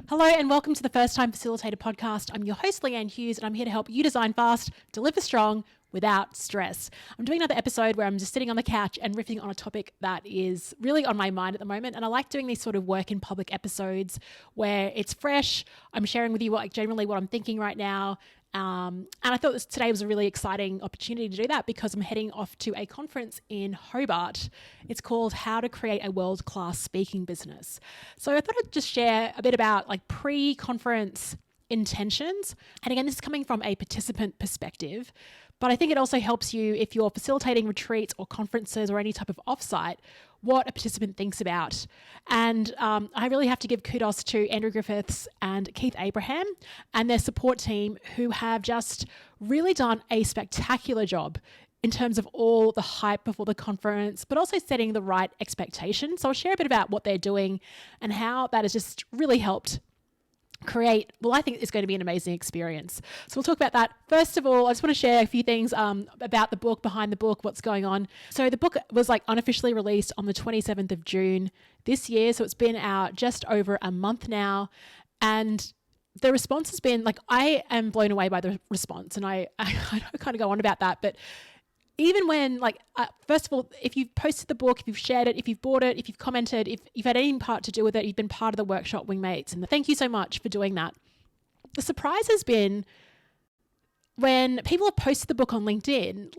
Hello and welcome to the First Time Facilitator podcast. I'm your host, Leanne Hughes, and I'm here to help you design fast, deliver strong, without stress. I'm doing another episode where I'm just sitting on the couch and riffing on a topic that is really on my mind at the moment. And I like doing these sort of work in public episodes where it's fresh. I'm sharing with you generally what I'm thinking right now. And I thought today was a really exciting opportunity to do that because I'm heading off to a conference in Hobart. It's called How to Create a World-Class Speaking Business. So I thought I'd just share a bit about pre-conference intentions. And again, this is coming from a participant perspective, but I think it also helps you if you're facilitating retreats or conferences or any type of offsite, what a participant thinks about. And I really have to give kudos to Andrew Griffiths and Keith Abraham and their support team who have just really done a spectacular job in terms of all the hype before the conference, but also setting the right expectations. So I'll share a bit about what they're doing and how that has just really helped create, I think it's going to be an amazing experience. So we'll talk about that. First of all, I just want to share a few things about the book, behind the book, what's going on. So the book was unofficially released on the 27th of June this year. So it's been out just over a month now. And the response has been I am blown away by the response. And I kind of go on about that, but even when, first of all, if you've posted the book, if you've shared it, if you've bought it, if you've commented, if you've had any part to do with it, you've been part of the workshop Wingmates. And thank you so much for doing that. The surprise has been when people have posted the book on LinkedIn,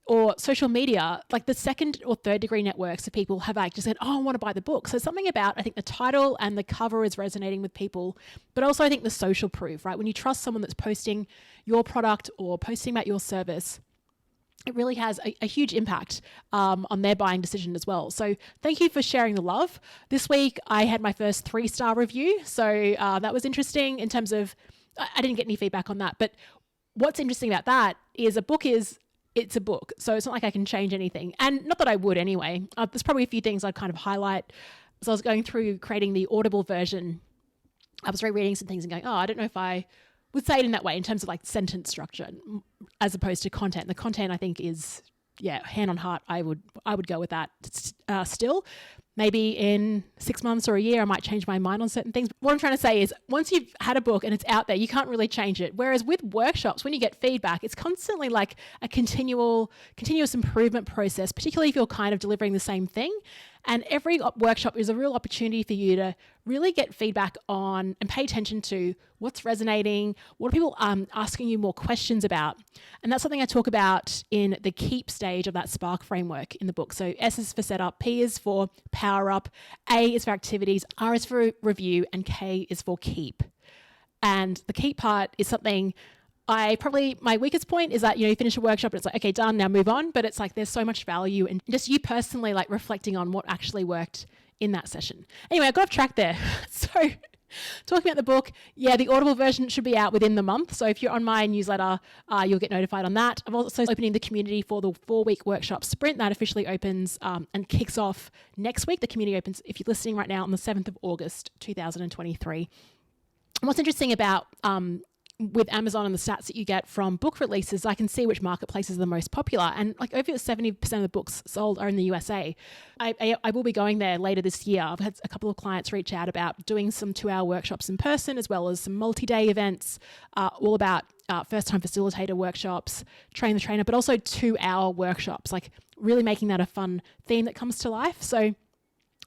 or social media, the second or third degree networks of people have just said, oh, I want to buy the book. So something about, I think the title and the cover is resonating with people, but also I think the social proof, right? When you trust someone that's posting your product or posting about your service, it really has a huge impact on their buying decision as well. So thank you for sharing the love. This week, I had my first 3-star review. So that was interesting in terms of, I didn't get any feedback on that. But what's interesting about that is it's a book. So it's not like I can change anything. And not that I would anyway. There's probably a few things I'd kind of highlight. So I was going through creating the Audible version. I was rereading some things and going, I don't know if I would say it in that way in terms of sentence structure as opposed to content. The content I think is, hand on heart, I would go with that still. Maybe in 6 months or a year, I might change my mind on certain things. What I'm trying to say is once you've had a book and it's out there, you can't really change it. Whereas with workshops, when you get feedback, it's constantly a continuous improvement process, particularly if you're kind of delivering the same thing. And every workshop is a real opportunity for you to really get feedback on and pay attention to what's resonating, what are people asking you more questions about. And that's something I talk about in the keep stage of that Spark framework in the book. So S is for setup, P is for power up, A is for activities, R is for review, and K is for keep. And the keep part is something my weakest point is that, you finish a workshop and it's okay, done, now move on. But it's there's so much value in just you personally reflecting on what actually worked in that session. Anyway, I got off track there. So talking about the book, the Audible version should be out within the month. So if you're on my newsletter, you'll get notified on that. I'm also opening the community for the 4-week workshop sprint that officially opens and kicks off next week. The community opens, if you're listening right now, on the 7th of August, 2023. And what's interesting about with Amazon and the stats that you get from book releases, I can see which marketplaces are the most popular. And over 70% of the books sold are in the USA. I will be going there later this year. I've had a couple of clients reach out about doing some 2-hour workshops in person, as well as some multi-day events, all about first-time facilitator workshops, train the trainer, but also 2-hour workshops, really making that a fun theme that comes to life. So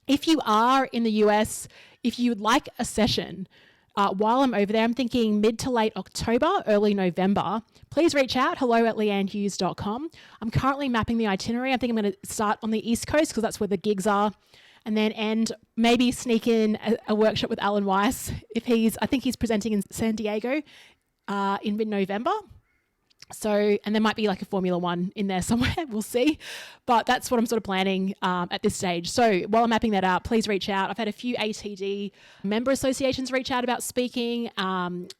if you are in the US, if you would like a session, while I'm over there, I'm thinking mid to late October, early November. Please reach out, hello@leannehughes.com. I'm currently mapping the itinerary. I think I'm going to start on the East Coast because that's where the gigs are, and then maybe sneak in a workshop with Alan Weiss. I think he's presenting in San Diego in mid-November. So, and there might be a Formula One in there somewhere, we'll see. But that's what I'm sort of planning at this stage. So while I'm mapping that out, please reach out. I've had a few ATD member associations reach out about speaking.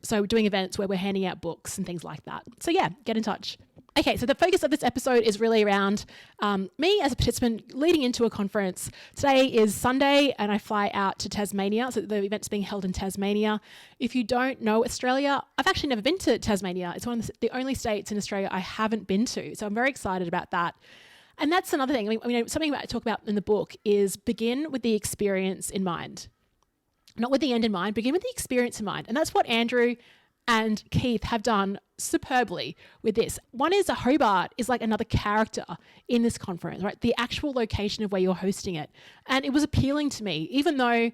So doing events where we're handing out books and things like that. So get in touch. Okay, so the focus of this episode is really around me as a participant leading into a conference. Today is Sunday and I fly out to Tasmania. So the event's being held in Tasmania. If you don't know Australia, I've actually never been to Tasmania. It's one of the only states in Australia I haven't been to. So I'm very excited about that. And that's another thing. Something I talk about in the book is begin with the experience in mind. not with the end in mind, begin with the experience in mind. And that's what Andrew and Keith have done superbly with this. One is Hobart is like another character in this conference, right? The actual location of where you're hosting it. And it was appealing to me, even though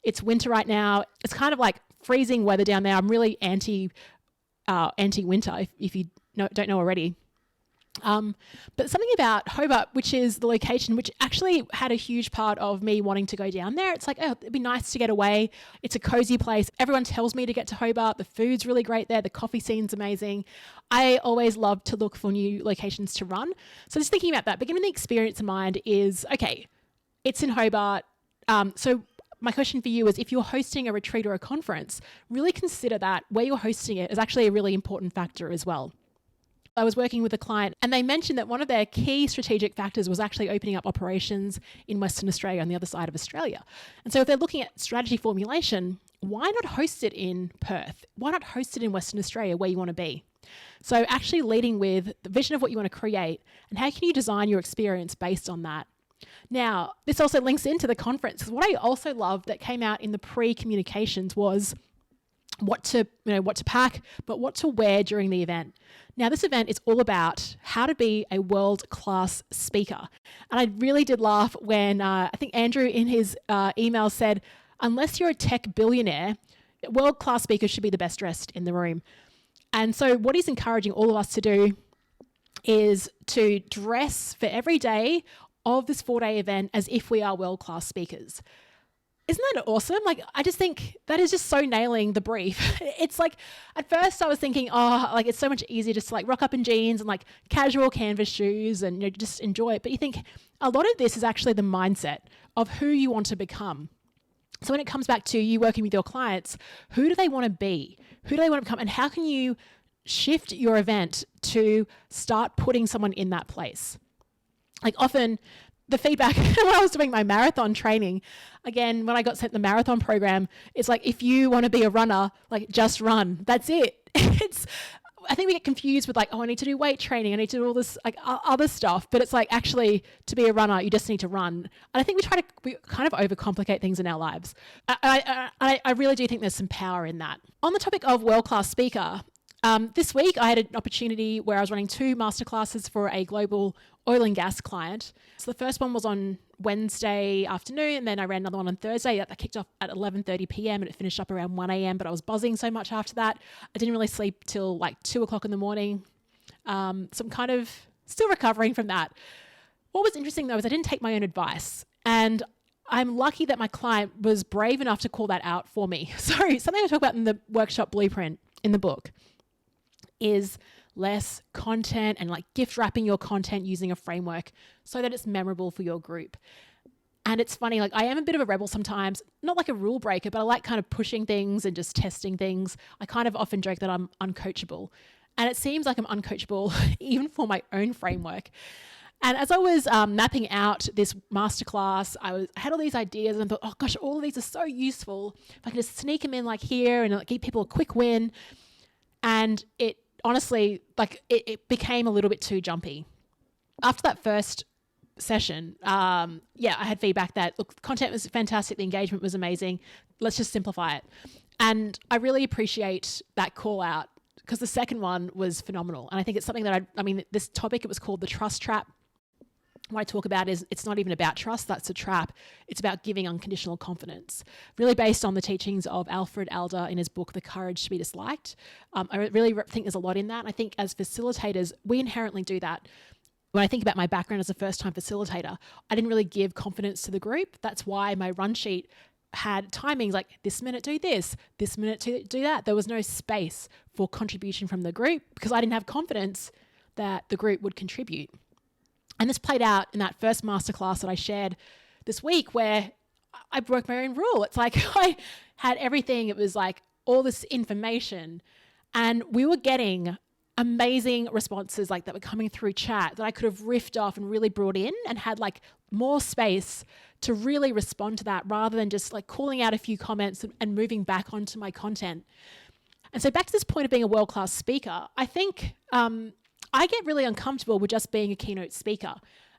it's winter right now. It's kind of like freezing weather down there. I'm really anti-winter, if you don't know already. But something about Hobart, which is the location, which actually had a huge part of me wanting to go down there. It's like, oh, it'd be nice to get away. It's a cozy place. Everyone tells me to get to Hobart. The food's really great there. The coffee scene's amazing. I always love to look for new locations to run. So just thinking about that, beginning the experience in mind is, okay, it's in Hobart. So my question for you is, if you're hosting a retreat or a conference, really consider that where you're hosting it is actually a really important factor as well. I was working with a client and they mentioned that one of their key strategic factors was actually opening up operations in Western Australia, on the other side of Australia. And so if they're looking at strategy formulation, why not host it in Perth? Why not host it in Western Australia where you want to be? So actually leading with the vision of what you want to create and how can you design your experience based on that. Now, this also links into the conference. What I also loved that came out in the pre-communications was what to pack, but what to wear during the event. Now, this event is all about how to be a world-class speaker. And I really did laugh when I think Andrew in his email said, unless you're a tech billionaire, world-class speakers should be the best dressed in the room. And so what he's encouraging all of us to do is to dress for every day of this 4-day event as if we are world-class speakers. Isn't that awesome? Like, I just think that is just so nailing the brief. It's like, at first I was thinking, it's so much easier just to like rock up in jeans and like casual canvas shoes and just enjoy it. But you think a lot of this is actually the mindset of who you want to become. So when it comes back to you working with your clients, who do they want to be? Who do they want to become? And how can you shift your event to start putting someone in that place? Like often the feedback when I was doing my marathon training, again, when I got sent the marathon program, it's like, if you want to be a runner, like just run. That's it. I think we get confused with like, I need to do weight training. I need to do all this like other stuff. But it's like, actually, to be a runner, you just need to run. And I think we kind of overcomplicate things in our lives. I really do think there's some power in that. On the topic of world-class speaker, this week I had an opportunity where I was running 2 masterclasses for a global oil and gas client. So the first one was on Wednesday afternoon, and then I ran another one on Thursday. That kicked off at 11:30 p.m. and it finished up around 1 a.m. But I was buzzing so much after that. I didn't really sleep till like 2 o'clock in the morning. So I'm kind of still recovering from that. What was interesting though is I didn't take my own advice, and I'm lucky that my client was brave enough to call that out for me. So something I talk about in the workshop blueprint in the book is less content and like gift wrapping your content using a framework so that it's memorable for your group. And it's funny, like I am a bit of a rebel sometimes, not like a rule breaker, but I like kind of pushing things and just testing things. I kind of often joke that I'm uncoachable. And it seems like I'm uncoachable even for my own framework. And as I was mapping out this masterclass, I had all these ideas and I thought, oh gosh, all of these are so useful. If I can just sneak them in like here and like give people a quick win. And it honestly, like it became a little bit too jumpy. After that first session, I had feedback that, look, the content was fantastic, the engagement was amazing, let's just simplify it. And I really appreciate that call out because the second one was phenomenal. And I think it's something that this topic, it was called the trust trap. What I talk about is it's not even about trust, that's a trap. It's about giving unconditional confidence, really based on the teachings of Alfred Adler in his book, The Courage to be Disliked. I really think there's a lot in that. I think as facilitators, we inherently do that. When I think about my background as a first-time facilitator, I didn't really give confidence to the group. That's why my run sheet had timings like this minute do this minute do that. There was no space for contribution from the group because I didn't have confidence that the group would contribute. And this played out in that first masterclass that I shared this week where I broke my own rule. It's like I had everything. It was like all this information and we were getting amazing responses like that were coming through chat that I could have riffed off and really brought in and had like more space to really respond to that rather than just like calling out a few comments and moving back onto my content. And so back to this point of being a world-class speaker, I think I get really uncomfortable with just being a keynote speaker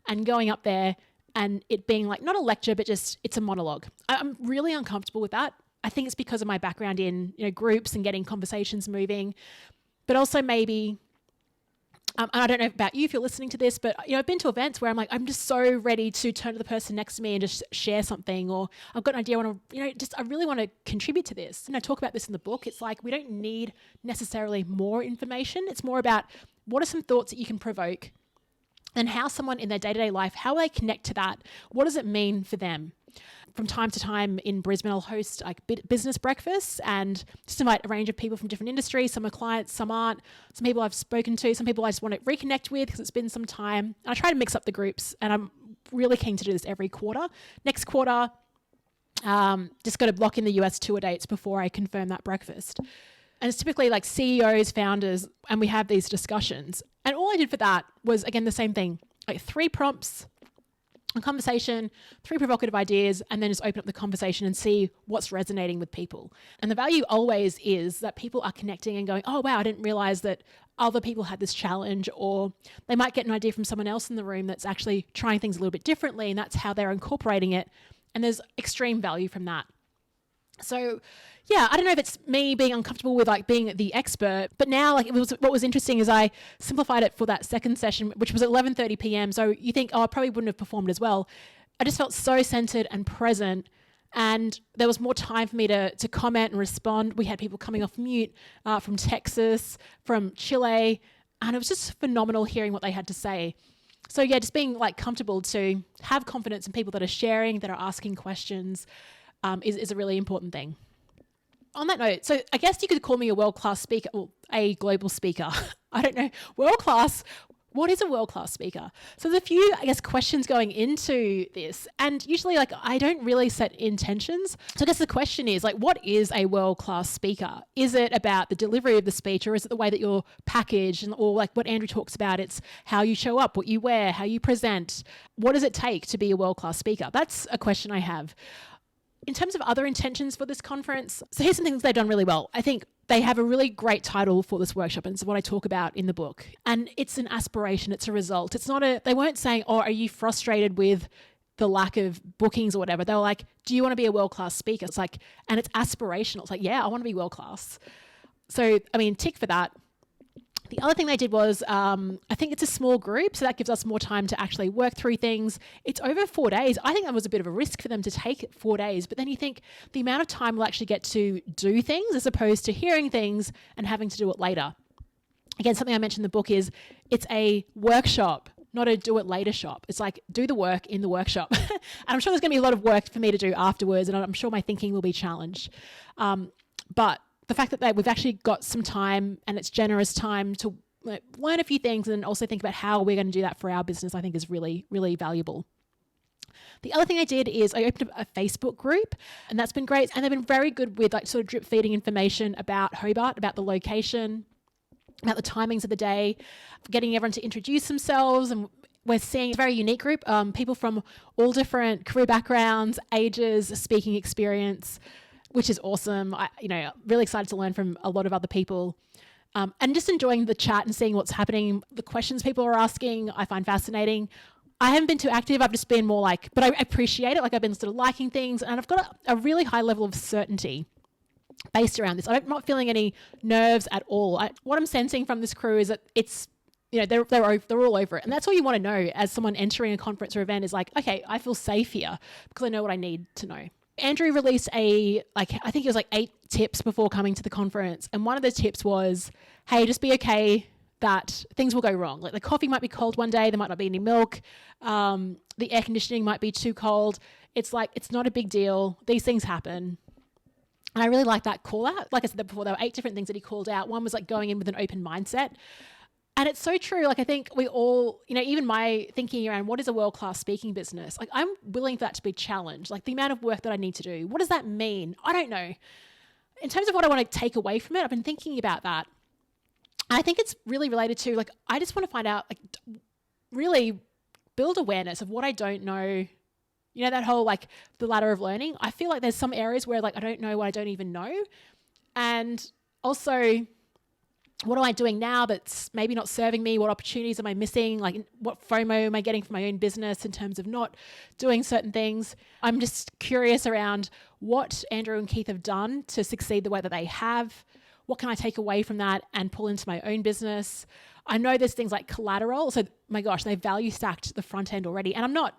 and going up there and it being like not a lecture, but just it's a monologue. I'm really uncomfortable with that. I think it's because of my background in, groups and getting conversations moving, but also maybe, and I don't know about you if you're listening to this, but I've been to events where I'm like, I'm just so ready to turn to the person next to me and just share something, or I've got an idea, I really want to contribute to this. And I talk about this in the book. It's like, we don't need necessarily more information. It's more about what are some thoughts that you can provoke, and how someone in their day-to-day life, how they connect to that. What does it mean for them? From time to time in Brisbane, I'll host like business breakfasts and just invite a range of people from different industries. Some are clients, some aren't. Some people I've spoken to, some people I just want to reconnect with because it's been some time. And I try to mix up the groups, and I'm really keen to do this every quarter. Next quarter, just got to block in the US tour dates before I confirm that breakfast. And it's typically like CEOs, founders, and we have these discussions. And all I did for that was, again, the same thing, like 3 prompts, a conversation, 3 provocative ideas, and then just open up the conversation and see what's resonating with people. And the value always is that people are connecting and going, oh, wow, I didn't realize that other people had this challenge, or they might get an idea from someone else in the room that's actually trying things a little bit differently, and that's how they're incorporating it. And there's extreme value from that. So yeah, I don't know if it's me being uncomfortable with like being the expert, but now what was interesting is I simplified it for that second session, which was at 11:30 p.m. So you think, oh, I probably wouldn't have performed as well. I just felt so centered and present, and there was more time for me to comment and respond. We had people coming off mute from Texas, from Chile, and it was just phenomenal hearing what they had to say. So yeah, just being like comfortable to have confidence in people that are sharing, that are asking questions, is a really important thing. On that note, so I guess you could call me a world-class speaker, or a global speaker. I don't know. World-class, what is a world-class speaker? So there's a few, I guess, questions going into this. And usually, like, I don't really set intentions. So I guess the question is, like, what is a world-class speaker? Is it about the delivery of the speech, or is it the way that you're packaged, or like what Andrew talks about, it's how you show up, what you wear, how you present? What does it take to be a world-class speaker? That's a question I have. In terms of other intentions for this conference, so here's some things they've done really well. I think they have a really great title for this workshop, and it's what I talk about in the book. And it's an aspiration, it's a result. It's not they weren't saying, oh, are you frustrated with the lack of bookings or whatever? They were like, do you want to be a world-class speaker? It's like, and it's aspirational. It's like, yeah, I want to be world-class. So, I mean, tick for that. The other thing they did was, I think it's a small group, so that gives us more time to actually work through things. It's over 4 days. I think that was a bit of a risk for them to take 4 days, but then you think the amount of time we'll actually get to do things as opposed to hearing things and having to do it later. Again, something I mentioned in the book is it's a workshop, not a do it later shop. It's like do the work in the workshop. And I'm sure there's going to be a lot of work for me to do afterwards, and I'm sure my thinking will be challenged. But the fact that we've actually got some time, and it's generous time to learn a few things and also think about how we're going to do that for our business, I think is really, really valuable. The other thing I did is I opened up a Facebook group, and that's been great. And they've been very good with like sort of drip feeding information about Hobart, about the location, about the timings of the day, getting everyone to introduce themselves. And we're seeing a very unique group, people from all different career backgrounds, ages, speaking experience, which is awesome. Really excited to learn from a lot of other people, and just enjoying the chat and seeing what's happening. The questions people are asking, I find fascinating. I haven't been too active. I've just been more like, but I appreciate it. Like I've been sort of liking things, and I've got a really high level of certainty based around this. I'm not feeling any nerves at all. What I'm sensing from this crew is that it's, they're all over it. And that's all you want to know as someone entering a conference or event is like, okay, I feel safe here because I know what I need to know. Andrew released I think it was like 8 tips before coming to the conference. And one of the tips was, hey, just be okay that things will go wrong. Like the coffee might be cold one day, there might not be any milk. The air conditioning might be too cold. It's like, it's not a big deal. These things happen. And I really like that call out. Like I said before, there were 8 different things that he called out. One was like going in with an open mindset. And it's so true. Like I think we all, even my thinking around what is a world-class speaking business, like I'm willing for that to be challenged. Like the amount of work that I need to do, what does that mean? I don't know. In terms of what I want to take away from it, I've been thinking about that. And I think it's really related to like, I just want to find out, like really build awareness of what I don't know. That whole like the ladder of learning. I feel like there's some areas where like I don't know what I don't even know. And also what am I doing now that's maybe not serving me? What opportunities am I missing? Like, what FOMO am I getting from my own business in terms of not doing certain things? I'm just curious around what Andrew and Keith have done to succeed the way that they have. What can I take away from that and pull into my own business? I know there's things like collateral. So, my gosh, they value stacked the front end already. And I'm not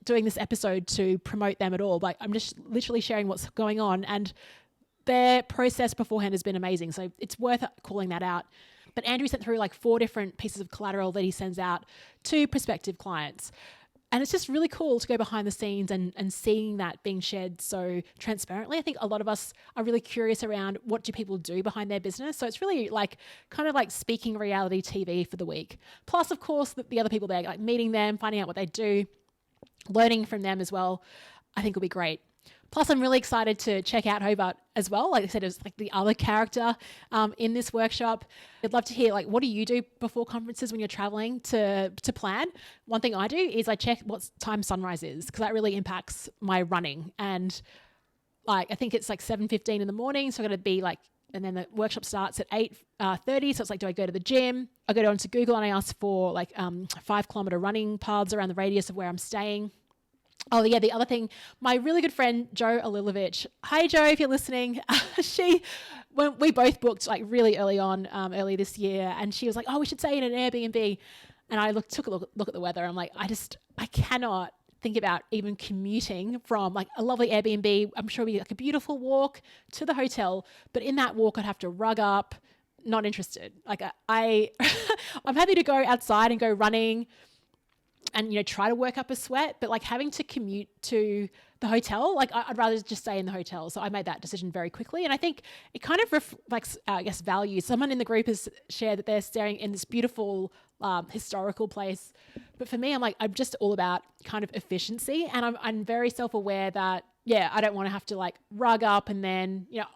doing this episode to promote them at all, but I'm just literally sharing what's going on. And their process beforehand has been amazing. So it's worth calling that out. But Andrew sent through like 4 different pieces of collateral that he sends out to prospective clients. And it's just really cool to go behind the scenes and seeing that being shared so transparently. I think a lot of us are really curious around what do people do behind their business. So it's really like kind of like speaking reality TV for the week. Plus, of course, the other people there, like meeting them, finding out what they do, learning from them as well, I think will be great. Plus, I'm really excited to check out Hobart as well. Like I said, it's like the other character in this workshop. I'd love to hear, like, what do you do before conferences when you're traveling to plan? One thing I do is I check what time sunrise is, because that really impacts my running. And like, I think it's like 7:15 in the morning. So I got to be like, and then the workshop starts at 8:30. So it's like, do I go to the gym? I go onto Google and I ask for like 5-kilometer running paths around the radius of where I'm staying. Oh, yeah, the other thing, my really good friend, Jo Alilovich. Hi, Jo, if you're listening. When we both booked like really early on, early this year, and she was like, oh, we should stay in an Airbnb. And I took a look at the weather. I'm like, I cannot think about even commuting from like a lovely Airbnb. I'm sure it'll be like a beautiful walk to the hotel. But in that walk, I'd have to rug up. Not interested. Like I'm happy to go outside and go running and, you know, try to work up a sweat, but like having to commute to the hotel, like I'd rather just stay in the hotel. So I made that decision very quickly. And I think it kind of reflects, I guess, values. Someone in the group has shared that they're staying in this beautiful historical place. But for me, I'm just all about kind of efficiency. And I'm very self-aware that, yeah, I don't want to have to like rug up and then, you know,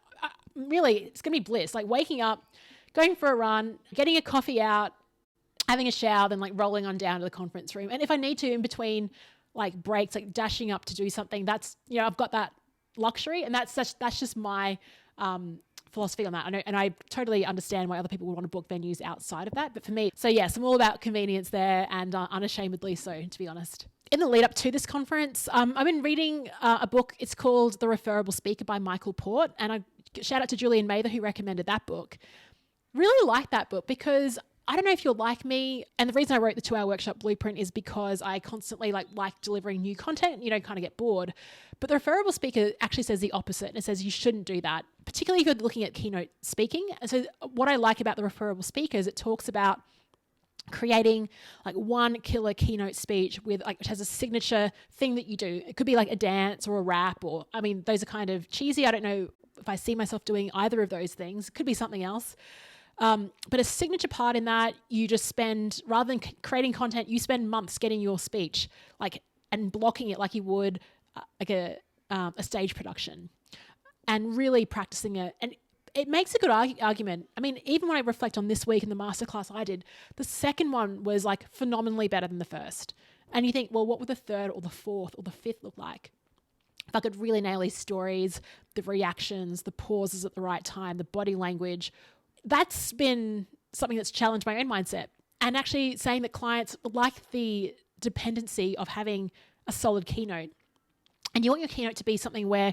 really it's going to be bliss. Like waking up, going for a run, getting a coffee out, having a shower, then like rolling on down to the conference room. And if I need to in between like breaks, like dashing up to do something, that's, you know, I've got that luxury, and that's just my philosophy on that. And I totally understand why other people would want to book venues outside of that. But for me, so yes, I'm all about convenience there, and unashamedly so, to be honest. In the lead up to this conference, I've been reading a book. It's called The Referable Speaker by Michael Port. And I shout out to Julian Mather, who recommended that book. Really like that book because I don't know if you're like me, and the reason I wrote the 2-hour workshop blueprint is because I constantly like delivering new content, you know, kind of get bored. But the referable speaker actually says the opposite. It says you shouldn't do that, particularly if you're looking at keynote speaking. And so what I like about the referable speaker is it talks about creating like one killer keynote speech with like, which has a signature thing that you do. It could be like a dance or a rap, or, I mean, those are kind of cheesy. I don't know if I see myself doing either of those things. It could be something else. But a signature part in that, you just spend, rather than creating content, you spend months getting your speech like and blocking it like you would like a stage production, and really practicing it. And it makes a good argument. I mean, even when I reflect on this week in the masterclass I did, the second one was like phenomenally better than the first. And you think, well, what would the third or the fourth or the fifth look like? If I could really nail these stories, the reactions, the pauses at the right time, the body language. That's been something that's challenged my own mindset, and actually saying that clients like the dependency of having a solid keynote, and you want your keynote to be something where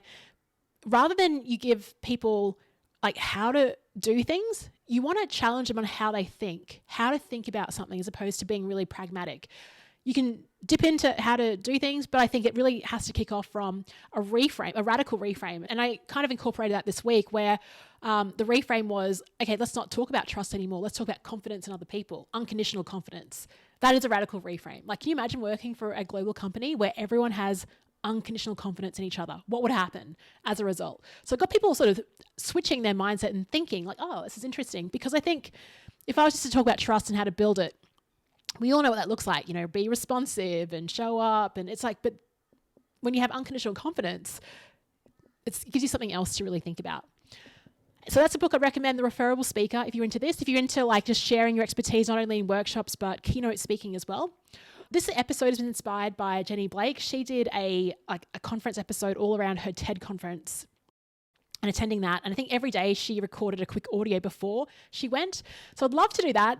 rather than you give people like how to do things, you want to challenge them on how to think about something, as opposed to being really pragmatic. You can dip into how to do things, but I think it really has to kick off from a radical reframe. And I kind of incorporated that this week, where the reframe was, okay, let's not talk about trust anymore. Let's talk about confidence in other people, unconditional confidence. That is a radical reframe. Like, can you imagine working for a global company where everyone has unconditional confidence in each other? What would happen as a result? So it got people sort of switching their mindset and thinking like, oh, this is interesting. Because I think if I was just to talk about trust and how to build it, we all know what that looks like, you know, be responsive and show up. And it's like, but when you have unconditional confidence, it gives you something else to really think about. So that's a book I'd recommend, The Referable Speaker, if you're into this, if you're into like just sharing your expertise, not only in workshops, but keynote speaking as well. This episode has been inspired by Jenny Blake. She did a conference episode all around her TED conference and attending that. And I think every day she recorded a quick audio before she went. So I'd love to do that.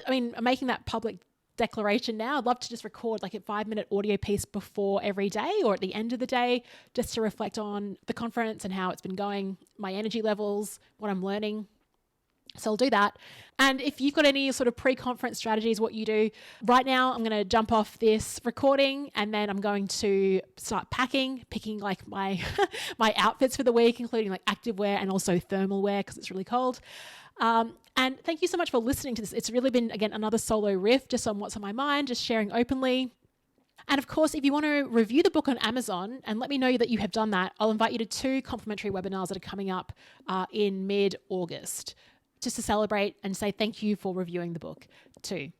I'm making that public declaration now. I'd love to just record like a 5-minute audio piece before every day or at the end of the day, just to reflect on the conference and how it's been going, my energy levels, what I'm learning. So I'll do that. And if you've got any sort of pre-conference strategies, what you do right now, I'm going to jump off this recording and then I'm going to start picking like my my outfits for the week, including like active wear and also thermal wear because it's really cold. And thank you so much for listening to this. It's really been, again, another solo riff just on what's on my mind, just sharing openly. And of course, if you want to review the book on Amazon and let me know that you have done that, I'll invite you to 2 complimentary webinars that are coming up in mid-August, just to celebrate and say thank you for reviewing the book too.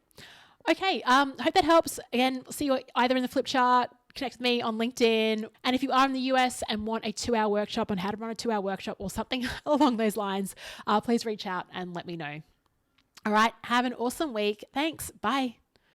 Okay, I hope that helps. Again, see you either in the flip chart, connect with me on LinkedIn. And if you are in the US and want a 2-hour workshop on how to run a 2-hour workshop or something along those lines, please reach out and let me know. All right, have an awesome week. Thanks. Bye.